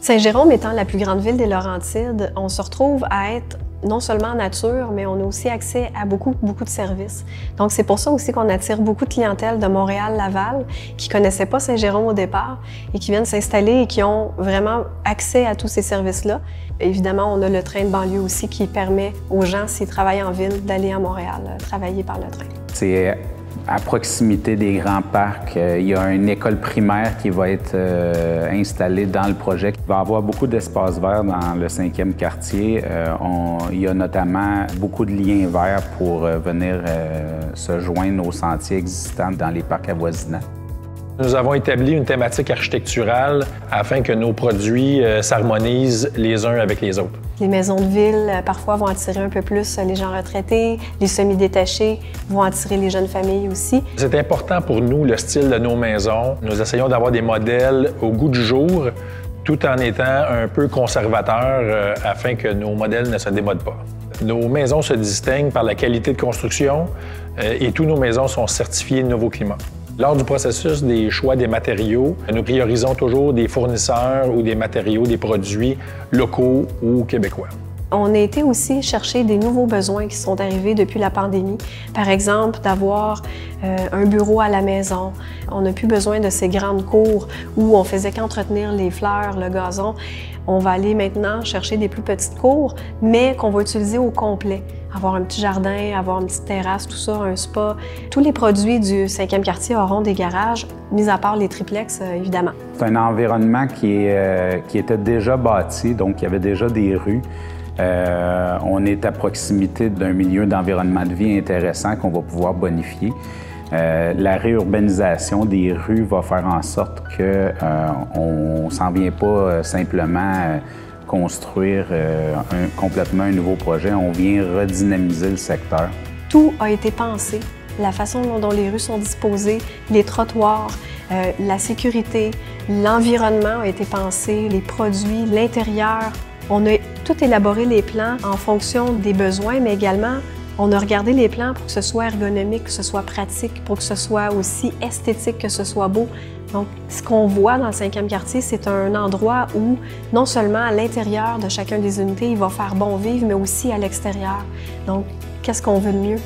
Saint-Jérôme étant la plus grande ville des Laurentides, on se retrouve à être non seulement en nature, mais on a aussi accès à beaucoup de services. Donc c'est pour ça aussi qu'on attire beaucoup de clientèle de Montréal-Laval qui ne connaissaient pas Saint-Jérôme au départ et qui viennent s'installer et qui ont vraiment accès à tous ces services-là. Évidemment, on a le train de banlieue aussi qui permet aux gens, s'ils travaillent en ville, d'aller à Montréal, travailler par le train. C'est à proximité des grands parcs. Il y a une école primaire qui va être installée dans le projet. Il va y avoir beaucoup d'espaces verts dans le 5e quartier. Il y a notamment beaucoup de liens verts pour venir se joindre aux sentiers existants dans les parcs avoisinants. Nous avons établi une thématique architecturale afin que nos produits s'harmonisent les uns avec les autres. Les maisons de ville, parfois, vont attirer un peu plus les gens retraités. Les semi-détachés vont attirer les jeunes familles aussi. C'est important pour nous, le style de nos maisons. Nous essayons d'avoir des modèles au goût du jour, tout en étant un peu conservateurs afin que nos modèles ne se démodent pas. Nos maisons se distinguent par la qualité de construction et toutes nos maisons sont certifiées Nouveau Climat. Lors du processus des choix des matériaux, nous priorisons toujours des fournisseurs ou des matériaux, des produits locaux ou québécois. On a été aussi chercher des nouveaux besoins qui sont arrivés depuis la pandémie. Par exemple, d'avoir un bureau à la maison. On n'a plus besoin de ces grandes cours où on faisait qu'entretenir les fleurs, le gazon. On va aller maintenant chercher des plus petites cours, mais qu'on va utiliser au complet. Avoir un petit jardin, avoir une petite terrasse, tout ça, un spa. Tous les produits du 5e quartier auront des garages, mis à part les triplex, évidemment. C'est un environnement qui était déjà bâti, donc il y avait déjà des rues. On est à proximité d'un milieu d'environnement de vie intéressant qu'on va pouvoir bonifier. La réurbanisation des rues va faire en sorte qu'on ne s'en vient pas simplement construire complètement un nouveau projet. On vient redynamiser le secteur. Tout a été pensé. La façon dont les rues sont disposées, les trottoirs, la sécurité, l'environnement a été pensé, les produits, l'intérieur. On a tout élaboré les plans en fonction des besoins, mais également on a regardé les plans pour que ce soit ergonomique, que ce soit pratique, pour que ce soit aussi esthétique, que ce soit beau. Donc, ce qu'on voit dans le 5e quartier, c'est un endroit où, non seulement à l'intérieur de chacune des unités, il va faire bon vivre, mais aussi à l'extérieur. Donc, qu'est-ce qu'on veut de mieux?